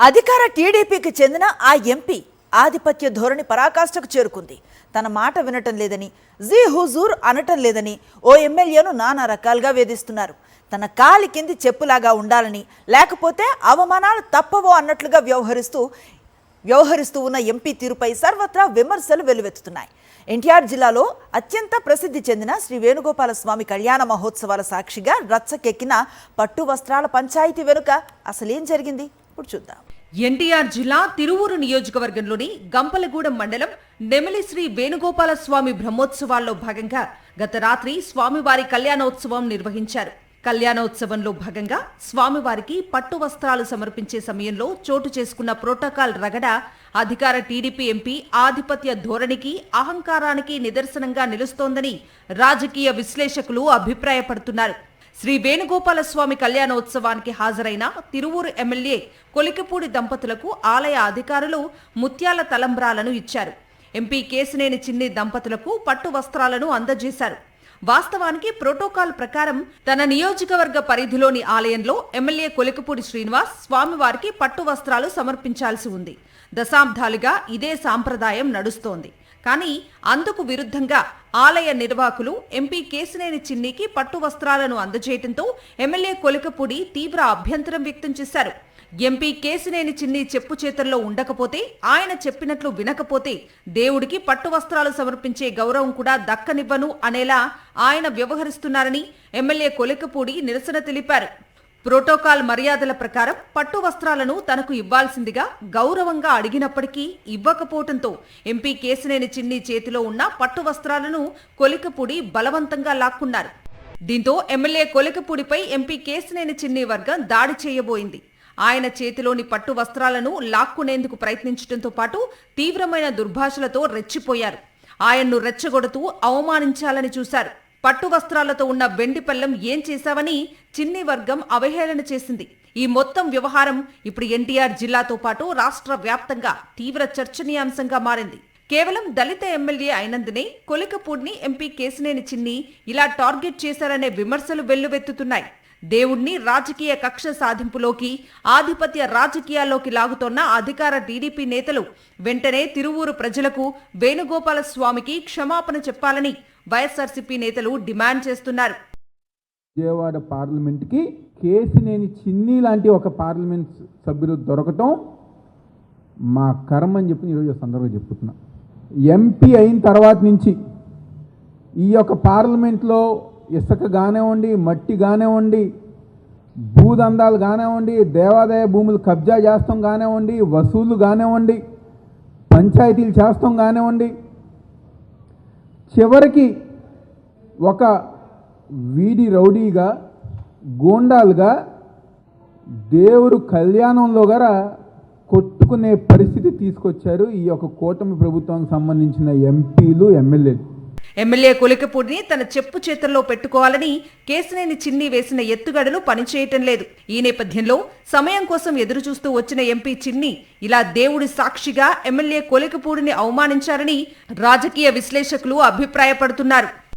అధికార టీడీపీకి చెందిన ఆ ఎంపీ ఆధిపత్య ధోరణి పరాకాష్ఠకు చేరుకుంది. తన మాట వినటం లేదని, జీ హుజూర్ అనటం లేదని ఓ ఎమ్మెల్యేను నానా రకాలుగా వేధిస్తున్నారు. తన కాలి కింది చెప్పులాగా ఉండాలని, లేకపోతే అవమానాలు తప్పవో అన్నట్లుగా వ్యవహరిస్తూ ఉన్న ఎంపీ తీరుపై సర్వత్రా విమర్శలు వెల్లువెత్తుతున్నాయి. ఎన్టీఆర్ జిల్లాలో అత్యంత ప్రసిద్ధి చెందిన శ్రీ వేణుగోపాల స్వామి కళ్యాణ మహోత్సవాల సాక్షిగా రచ్చకెక్కిన పట్టు వస్త్రాల పంచాయతీ వెనుక అసలేం జరిగింది ఇప్పుడు చూద్దాం. ఎన్టీఆర్ జిల్లా తిరువూరు నియోజకవర్గంలోని గంపలగూడెం మండలం నెమలి శ్రీ వేణుగోపాల స్వామి బ్రహ్మోత్సవాల్లో భాగంగా గత రాత్రి స్వామివారి కళ్యాణోత్సవం నిర్వహించారు. కళ్యాణోత్సవంలో భాగంగా స్వామివారికి పట్టు వస్త్రాలు సమర్పించే సమయంలో చోటు చేసుకున్న ప్రోటోకాల్ రగడ అధికార టీడీపీ ఎంపీ ఆధిపత్య ధోరణికి, అహంకారానికి నిదర్శనంగా నిలుస్తోందని రాజకీయ విశ్లేషకులు అభిప్రాయపడుతున్నారు. శ్రీ వేణుగోపాల స్వామి కళ్యాణోత్సవానికి హాజరైన తిరువూరు ఎమ్మెల్యే కొలికపూడి దంపతులకు ఆలయ అధికారులు ముత్యాల తలంబ్రాలను ఇచ్చారు. ఎంపీ కేశినేని చిన్ని దంపతులకు పట్టు వస్త్రాలను అందజేశారు. వాస్తవానికి ప్రోటోకాల్ ప్రకారం తన నియోజకవర్గ పరిధిలోని ఆలయంలో ఎమ్మెల్యే కొలికపూడి శ్రీనివాస్ స్వామివారికి పట్టు వస్త్రాలు సమర్పించాల్సి ఉంది. దశాబ్దాలుగా ఇదే సాంప్రదాయం నడుస్తోంది. కానీ అందుకు విరుద్ధంగా ఆలయ నిర్వాహకులు ఎంపీ కేశినేని చిన్నికి పట్టు వస్త్రాలను అందజేయడంతో ఎమ్మెల్యే కొలికపూడి తీవ్ర అభ్యంతరం వ్యక్తం చేశారు. ఎంపీ కేశినేని చిన్ని చెప్పు చేతుల్లో ఉండకపోతే, ఆయన చెప్పినట్లు వినకపోతే దేవుడికి పట్టు వస్త్రాలు సమర్పించే గౌరవం కూడా దక్కనివ్వను అనేలా ఆయన వ్యవహరిస్తున్నారని ఎమ్మెల్యే కొలికపూడి నిరసన తెలిపారు. ప్రోటోకాల్ మర్యాదల ప్రకారం పట్టు వస్త్రాలను తనకు ఇవ్వాల్సిందిగా గౌరవంగా అడిగినప్పటికీ ఇవ్వకపోవడంతో ఎంపీ కేశినేని చిన్ని చేతిలో ఉన్న పట్టు వస్త్రాలను కొలికపూడి బలవంతంగా లాక్కున్నారు. దీంతో ఎమ్మెల్యే కొలికపూడిపై ఎంపీ కేశినేని చిన్ని వర్గం దాడి చేయబోయింది. ఆయన చేతిలోని పట్టు వస్త్రాలను లాక్కునేందుకు ప్రయత్నించడంతో పాటు తీవ్రమైన దుర్భాషలతో రెచ్చిపోయారు. ఆయన్ను రెచ్చగొడుతూ అవమానించాలని చూశారు. పట్టు వస్త్రాలతో ఉన్న వెండి పళ్ళెం ఏం చేశావని చిన్ని వర్గం అవహేళన చేసింది. ఈ మొత్తం వ్యవహారం ఇప్పుడు ఎన్టీఆర్ జిల్లాతో పాటు రాష్ట్ర వ్యాప్తంగా తీవ్ర చర్చనీయాంశంగా మారింది. కేవలం దళిత ఎమ్మెల్యే అయినందునే కొలికపూడిని ఎంపీ కేశినేని చిన్ని ఇలా టార్గెట్ చేశారనే విమర్శలు వెల్లువెత్తుతున్నాయి. దేవుణ్ణి రాజకీయ కక్ష సాధింపులోకి, ఆధిపత్య రాజకీయాల్లోకి లాగుతోన్న అధికార టీడీపీ నేతలు వెంటనే తిరువూరు ప్రజలకు వేణుగోపాల స్వామికి క్షమాపణ చెప్పాలని వైఎస్ఆర్సీపీ నేతలు డిమాండ్ చేస్తున్నారు. విజయవాడ పార్లమెంట్కి కేశినేని చిన్ని లాంటి ఒక పార్లమెంట్ సభ్యులు దొరకటం మా కర్మ అని చెప్పి ఈరోజు సందర్భంగా చెప్పుతున్నా. ఎంపీ అయిన తర్వాత నుంచి ఈ యొక్క పార్లమెంట్లో ఇసుక కానివ్వండి, మట్టి కానివ్వండి, భూదందాలు కానివ్వండి, దేవాదాయ భూములు కబ్జా చేస్తాం కానివ్వండి, వసూలు కానివ్వండి, పంచాయతీలు చేస్తాం కానివ్వండి, చివరికి ఒక వీడి రౌడీగా, గూండాలుగా దేవుడు కళ్యాణంలో గల కొట్టుకునే పరిస్థితి తీసుకొచ్చారు ఈ యొక్క కూటమి ప్రభుత్వానికి సంబంధించిన ఎంపీలు, ఎమ్మెల్యేలు. ఎమ్మెల్యే కొలికపూడిని తన చెప్పు చేతుల్లో పెట్టుకోవాలని కేశినేని చిన్ని వేసిన ఎత్తుగడలు పనిచేయటం లేదు. ఈ నేపథ్యంలో సమయం కోసం ఎదురుచూస్తూ వచ్చిన ఎంపీ చిన్ని ఇలా దేవుడి సాక్షిగా ఎమ్మెల్యే కొలికపూడిని అవమానించారని రాజకీయ విశ్లేషకులు అభిప్రాయపడుతున్నారు.